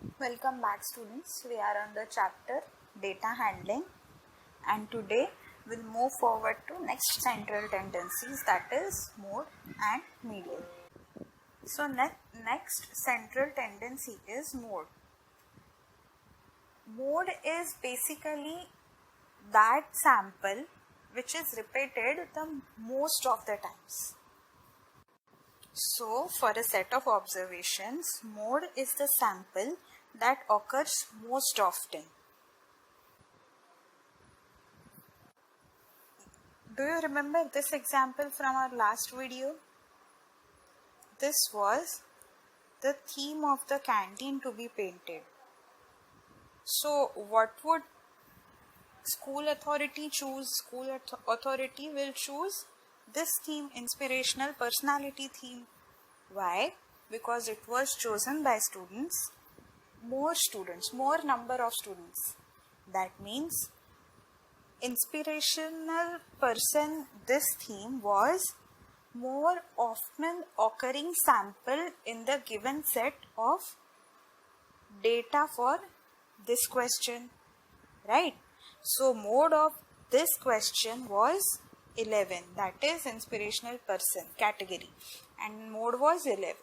Welcome back, students. We are on the chapter data handling, and today we'll move forward to next central tendencies, that is mode and median. So next central tendency is mode. Mode is basically that sample which is repeated the most of the times. So for a set of observations, mode is the sample that occurs most often. Do you remember this example from our last video? This was the theme of the canteen to be painted. So what would school authority choose? School authority will choose this theme, inspirational personality theme. Why? Because it was chosen by more number of students. That means inspirational person, this theme was more often occurring sample in the given set of data for this question, right? So mode of this question was 11, that is inspirational person category, and mode was 11.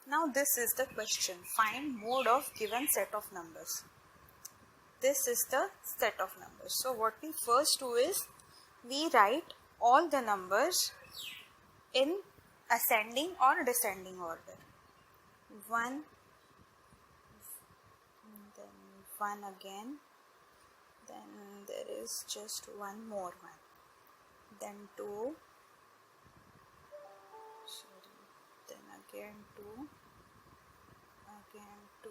Now this is the question, find mode of given set of numbers. This is the set of numbers. So what we first do is we write all the numbers in ascending or descending order. 1, then 1 again, then there is just one more one, then 2, then again 2, again 2,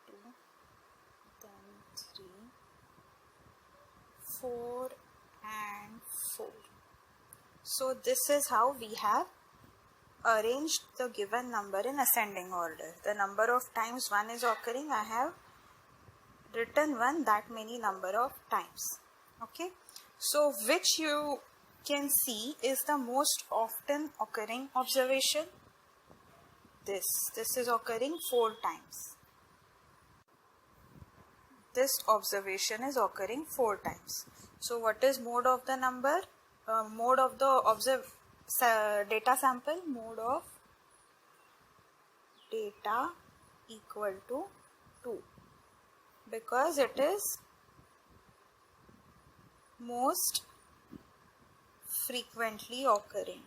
2, then 3, 4 and 4. So this is how we have arranged the given number in ascending order. The number of times 1 is occurring, I have written 1 that many number of times. Okay, so which you can see is the most often occurring observation. This is occurring 4 times. This observation is occurring 4 times. So what is mode of the number? Mode of the data sample, mode of data equal to 2, because it is most frequently occurring.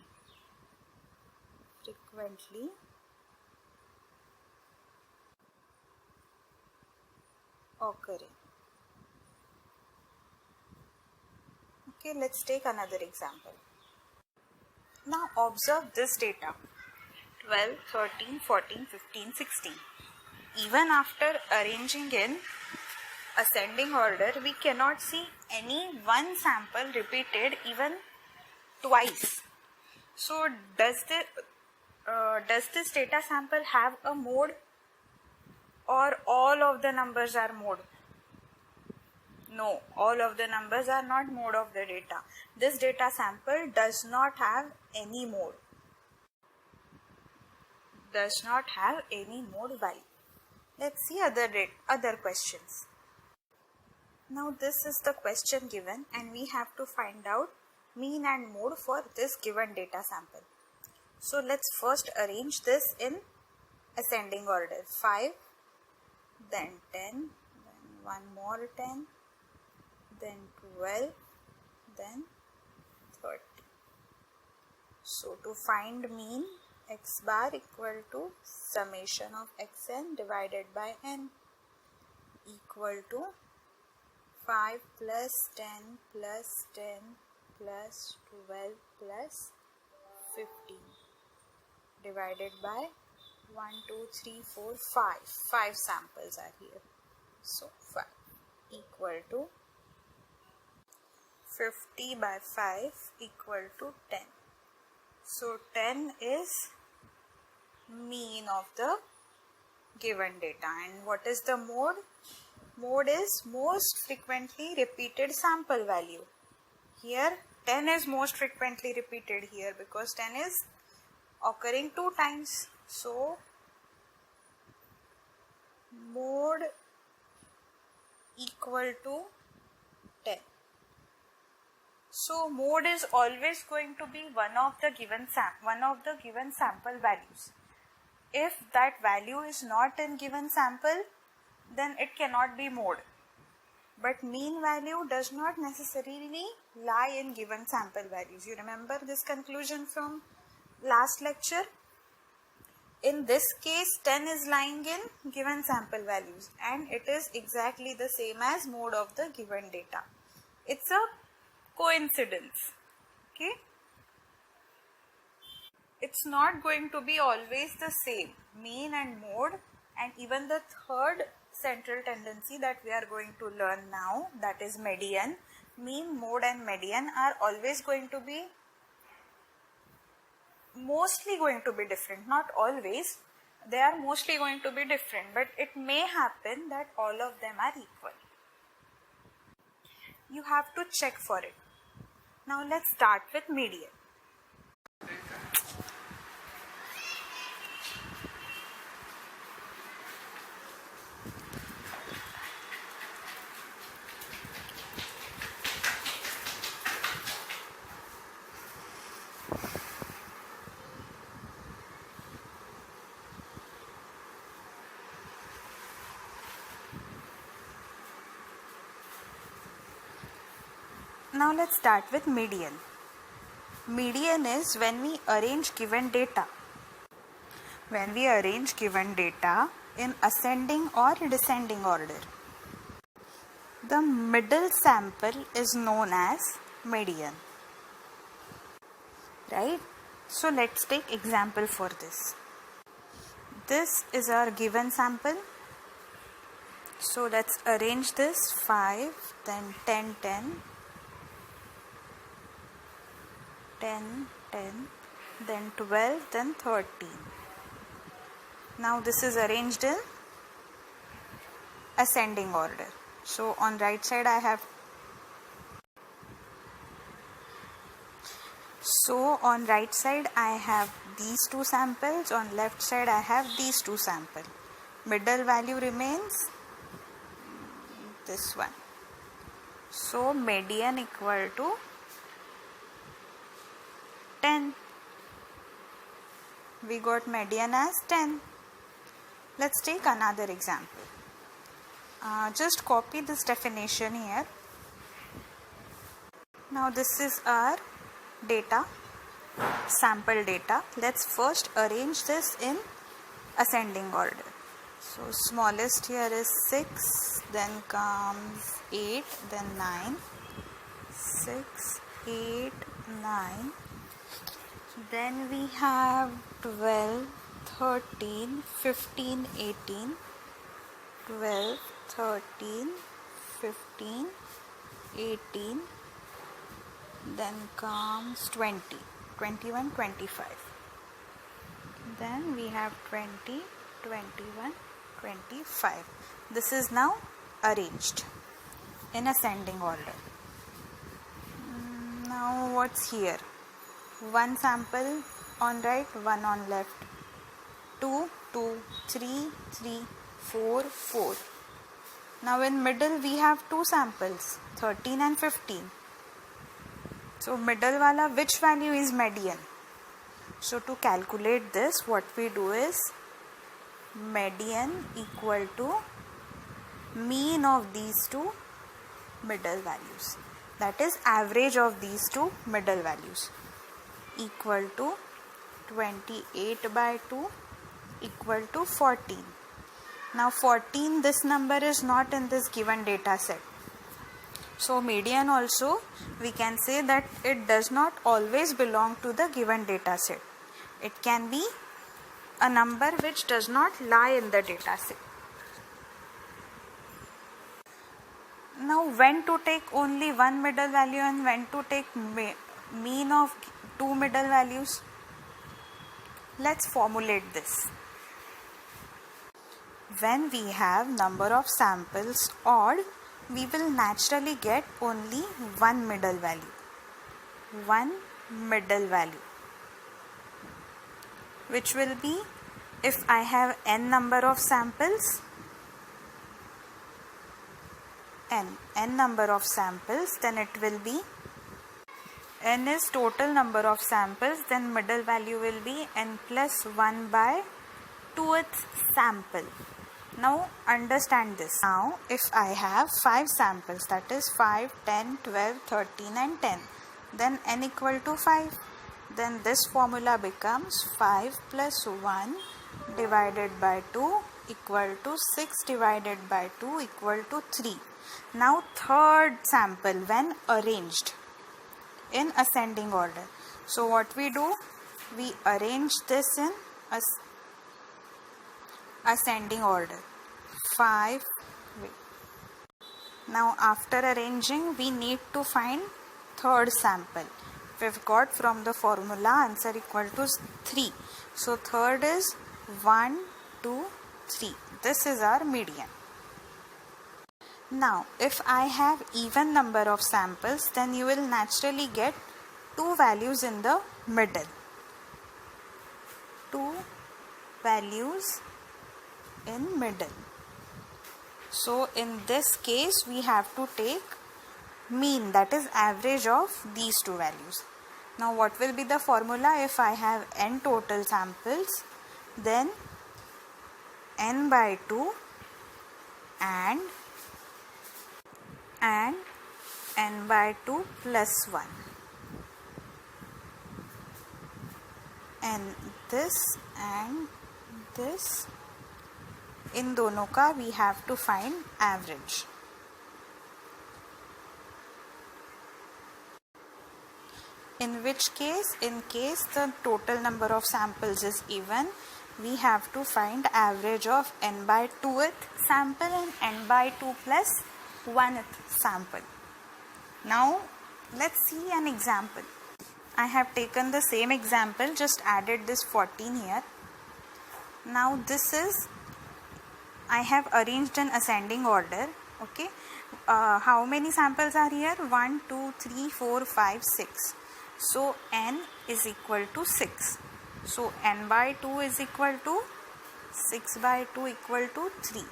Okay, let's take another example. Now observe this data, 12, 13, 14, 15, 16. Even after arranging in ascending order, we cannot see any one sample repeated even twice. So does this data sample have a mode, or all of the numbers are mode? No, all of the numbers are not mode of the data. This data sample does not have any mode. Why? Let's see other questions. Now this is the question given, and we have to find out mean and mode for this given data sample. So let's first arrange this in ascending order. 5, then 10, then one more 10, then 12, then 30. So to find mean, x bar equal to summation of xn divided by n equal to 5 plus 10 plus 10 plus 12 plus 15 divided by 1, 2, 3, 4, 5. 5 samples are here. So 5 equal to 50 by 5 equal to 10. So 10 is mean of the given data. And what is the mode? Mode is most frequently repeated sample value. Here 10 is most frequently repeated here because 10 is occurring 2 times. So mode equal to 10. So mode is always going to be one of the given sample values. If that value is not in given sample, then it cannot be mode. But mean value does not necessarily lie in given sample values. You remember this conclusion from last lecture? In this case, 10 is lying in given sample values, and it is exactly the same as mode of the given data. It's a coincidence. Okay? It's not going to be always the same. Mean and mode, and even the third central tendency that we are going to learn now, that is median. Mean, mode and median are always going to be mostly going to be different, not always. They are mostly going to be different, but it may happen that all of them are equal. You have to check for it. Now let's start with median. Now let's start with median. Median is when we arrange given data. When we arrange given data in ascending or descending order. The middle sample is known as median. Right? So let's take example for this. This is our given sample. So let's arrange this 5, then 10, 10. 10, 10, then 12, then 13. Now this is arranged in ascending order. So on right side I have these two samples, on left side I have these two samples. Middle value remains this one. So median equal to 10. We got median as 10. Let's take another example. Just copy this definition here. Now this is our data, sample data. Let's first arrange this in ascending order. So smallest here is 6, then comes 8, then 9. 6, 8, 9. Then we have 12, 13, 15, 18. 12, 13, 15, 18. Then comes 20, 21, 25. Then we have 20, 21, 25. This is now arranged in ascending order. Now what's here? One sample on right, one on left. 2, 2, 3, 3, 4, 4. Now in middle we have two samples, 13 and 15. So middle wala, which value is median? So to calculate this, what we do is median equal to mean of these two middle values. That is average of these two middle values. Equal to 28 by 2 equal to 14. Now 14, this number is not in this given data set. So median also, we can say that it does not always belong to the given data set. It can be a number which does not lie in the data set. Now when to take only one middle value and when to take mean of two middle values? Let's formulate this. When we have number of samples odd, we will naturally get only one middle value. One middle value. Which will be, if I have n number of samples, n number of samples, then it will be n is total number of samples, then middle value will be n plus 1 by 2th sample. Now understand this. Now if I have 5 samples, that is 5, 10, 12, 13 and 10, then n equal to 5. Then this formula becomes 5 plus 1 divided by 2 equal to 6 divided by 2 equal to 3. Now third sample when arranged in ascending order. So what we do? We arrange this in ascending order. 5. Now after arranging, we need to find third sample. We've got from the formula answer equal to 3. So third is 1, 2, 3. This is our median. Now if I have even number of samples, then you will naturally get 2 values in the middle. 2 values in middle. So in this case we have to take mean, that is average of these 2 values. Now what will be the formula? If I have n total samples, then n by 2 and n by 2 plus 1, and this in दोनों का we have to find average. In which case, in case the total number of samples is even, we have to find average of n by 2th sample and n by 2 plus 1th sample. Now let's see an example. I have taken the same example, just added this 14 here. Now this is, I have arranged in ascending order. Okay, how many samples are here? 1, 2, 3, 4, 5, 6. So n is equal to 6. So n by 2 is equal to 6 by 2 equal to 3.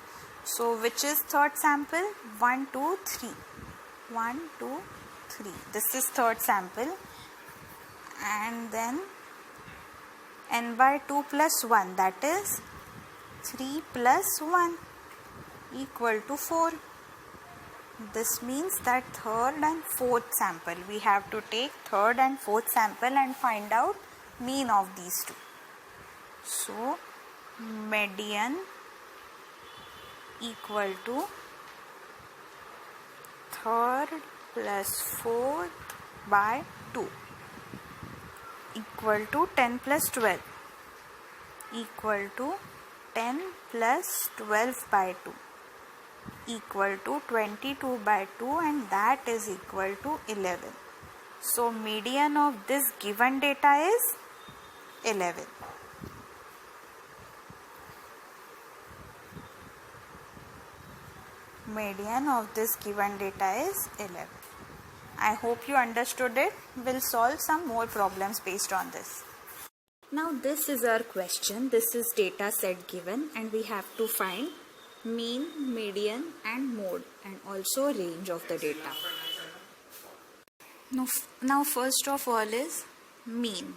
So which is third sample? 1, 2, 3. 1, 2, 3. This is third sample. And then n by 2 plus 1, that is 3 plus 1 equal to 4. This means that third and fourth sample, we have to take third and fourth sample and find out mean of these two. So median equal to third plus fourth by 2 equal to 10 plus 12 equal to 10 plus 12 by 2 equal to 22 by 2, and that is equal to 11. So median of this given data is 11. Median of this given data is 11. I hope you understood it. We'll solve some more problems based on this. Now this is our question. This is data set given and we have to find mean, median and mode, and also range of the data. Now first of all is mean.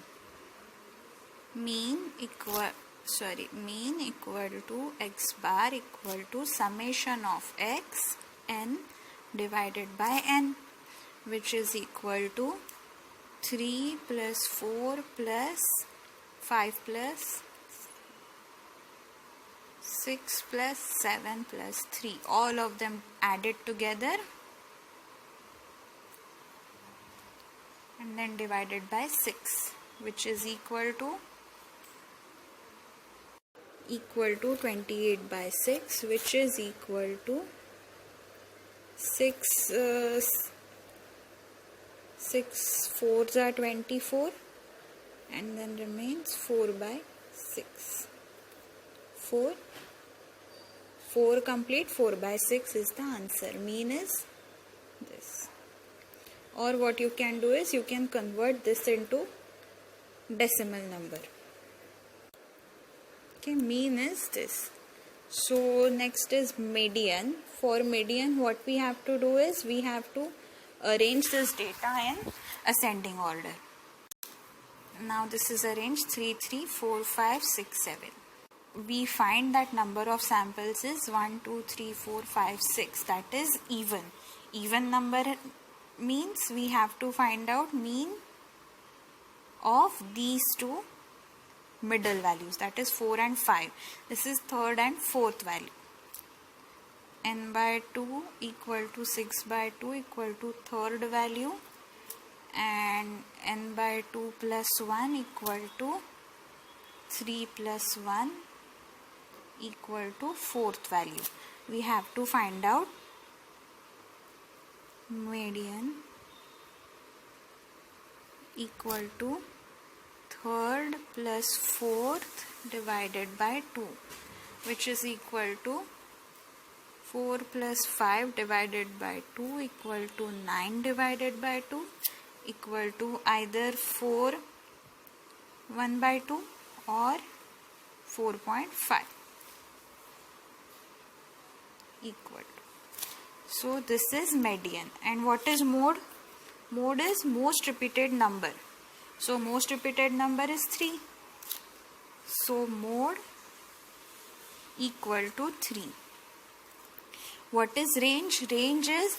Mean equal to x bar equal to summation of x n divided by n, which is equal to 3 plus 4 plus 5 plus 6 plus 7 plus 3, all of them added together and then divided by 6, which is equal to 28 by 6, which is equal to 6 4s are 24, and then remains 4 by 6. 4 complete, 4 by 6 is the answer. Mean is this. Or what you can do is you can convert this into decimal number. Okay, mean is this. So next is median. For median, what we have to do is we have to arrange this data in ascending order. Now this is arranged 3, 3, 4, 5, 6, 7. We find that number of samples is 1, 2, 3, 4, 5, 6. That is even. Even number means we have to find out mean of these two middle values, that is 4 and 5. This is third and fourth value. N by 2 equal to 6 by 2 equal to third value, and n by 2 plus 1 equal to 3 plus 1 equal to fourth value. We have to find out median equal to third plus fourth divided by 2, which is equal to 4 plus 5 divided by 2 equal to 9 divided by 2 equal to either 4 1 by 2 or 4.5 equal to. So this is median. And what is mode? Mode is most repeated number. So most repeated number is 3. So mode equal to 3. What is range? Range is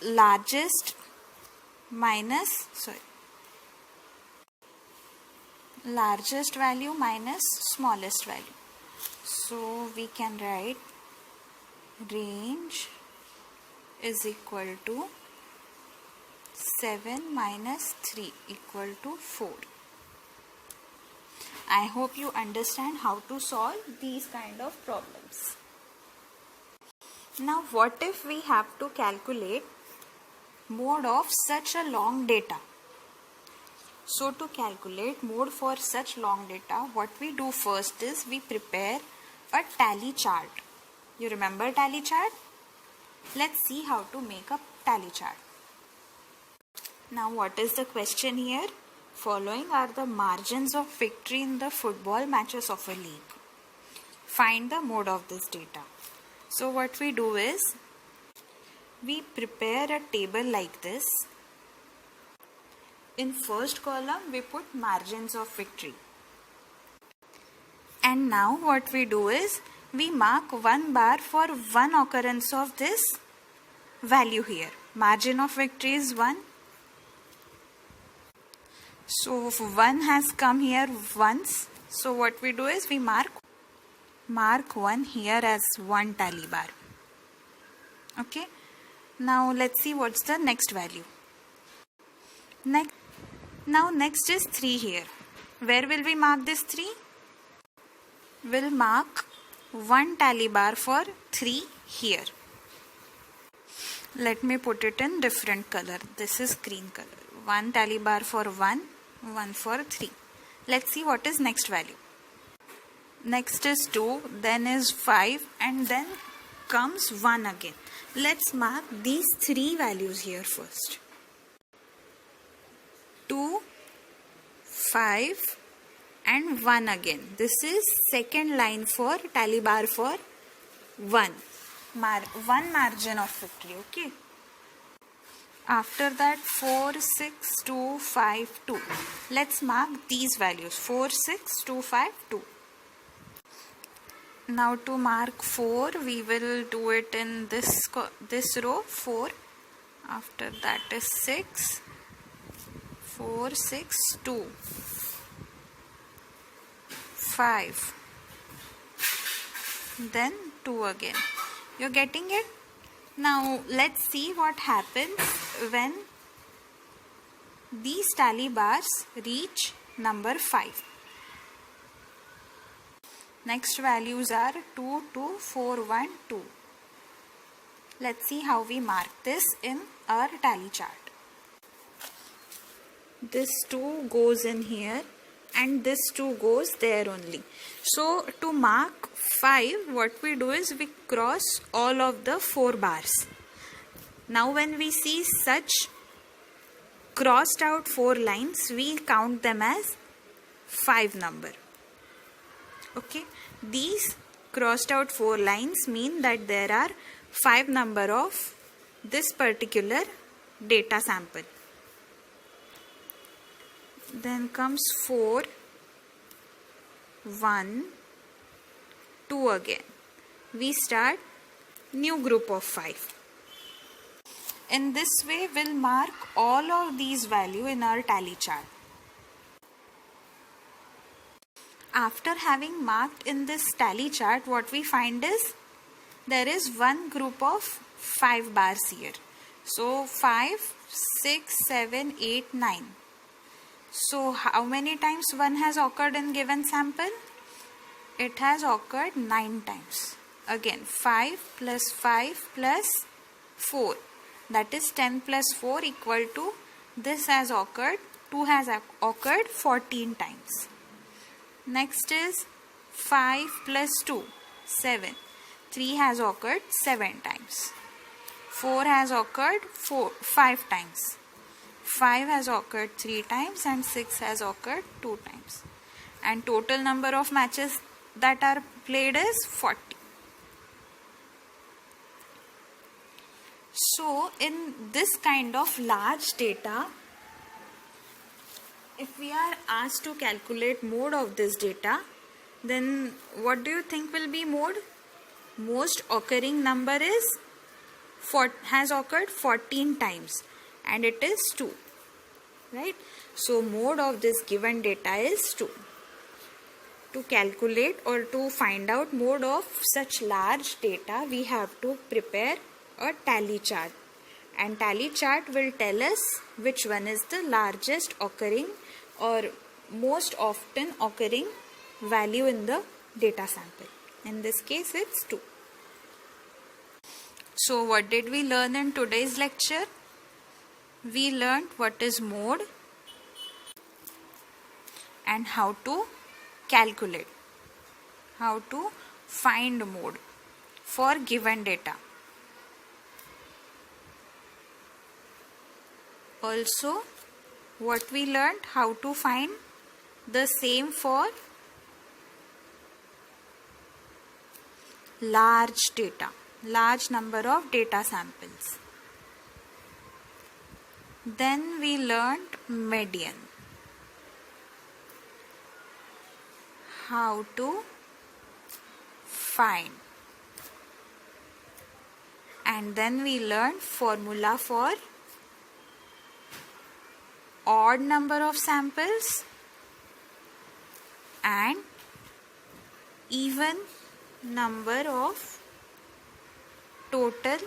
largest value minus smallest value. So we can write range is equal to 7 minus 3 equal to 4. I hope you understand how to solve these kind of problems. Now what if we have to calculate mode of such a long data? So to calculate mode for such long data, what we do first is we prepare a tally chart. You remember tally chart? Let's see how to make a tally chart. Now what is the question here? Following are the margins of victory in the football matches of a league. Find the mode of this data. So what we do is we prepare a table like this. In first column we put margins of victory. And now what we do is we mark 1 bar for one occurrence of this value here. Margin of victory is 1. So 1 has come here once. So what we do is we mark 1 here as 1 tally bar. Okay. Now let's see what's the next value. Next is 3 here. Where will we mark this 3? We'll mark 1 tally bar for 3 here. Let me put it in different color. This is green color. 1 tally bar for 1, 1 for 3. Let's see what is next value. Next is 2, then is 5, and then comes 1 again. Let's mark these 3 values here first. 2, 5 and 1 again. This is second line for tally bar for 1. One margin of victory. Okay. After that 4, 6, 2, 5, 2. Let's mark these values. 4, 6, 2, 5, 2. Now to mark 4, we will do it in this row. 4. After that is 6. 4, 6, 2. 5. Then 2 again. You're getting it? Now let's see what happens when these tally bars reach number 5. Next values are 2, 2, 4, 1, 2. Let's see how we mark this in our tally chart. This 2 goes in here and this 2 goes there only. So to mark 5, what we do is we cross all of the 4 bars. Now when we see such crossed out 4 lines, we count them as 5 number. Okay, these crossed out 4 lines mean that there are 5 number of this particular data sample. Then comes 4, 1, 2 again. We start new group of 5. In this way, we'll mark all of these values in our tally chart. After having marked in this tally chart, what we find is there is one group of 5 bars here. So 5, 6, 7, 8, 9. So how many times 1 has occurred in given sample? It has occurred 9 times. Again 5 plus 5 plus 4. That is 10 plus 4 equal to, this has occurred, 2 has occurred 14 times. Next is 5 plus 2, 7. 3 has occurred 7 times. 4 has occurred 5 times. 5 has occurred 3 times and 6 has occurred 2 times. And total number of matches that are played is 40. So in this kind of large data, if we are asked to calculate mode of this data, then what do you think will be mode? Most occurring number is has occurred 14 times and it is 2, right? So mode of this given data is 2. To calculate or to find out mode of such large data, we have to prepare a tally chart, and tally chart will tell us which one is the largest occurring or most often occurring value in the data sample. In this case it's 2. So what did we learn in today's lecture? We learned what is mode and how to calculate, how to find mode for given data. Also, what we learned, how to find the same for large data, large number of data samples. Then we learned median, how to find, and then we learned formula for odd number of samples and even number of total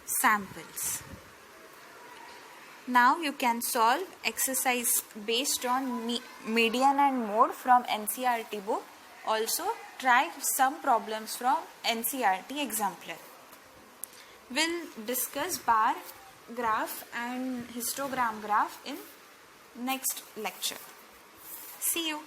samples. Now you can solve exercise based on median and mode from NCERT book. Also try some problems from NCERT exemplar. We'll discuss bar graph and histogram graph in next lecture. See you.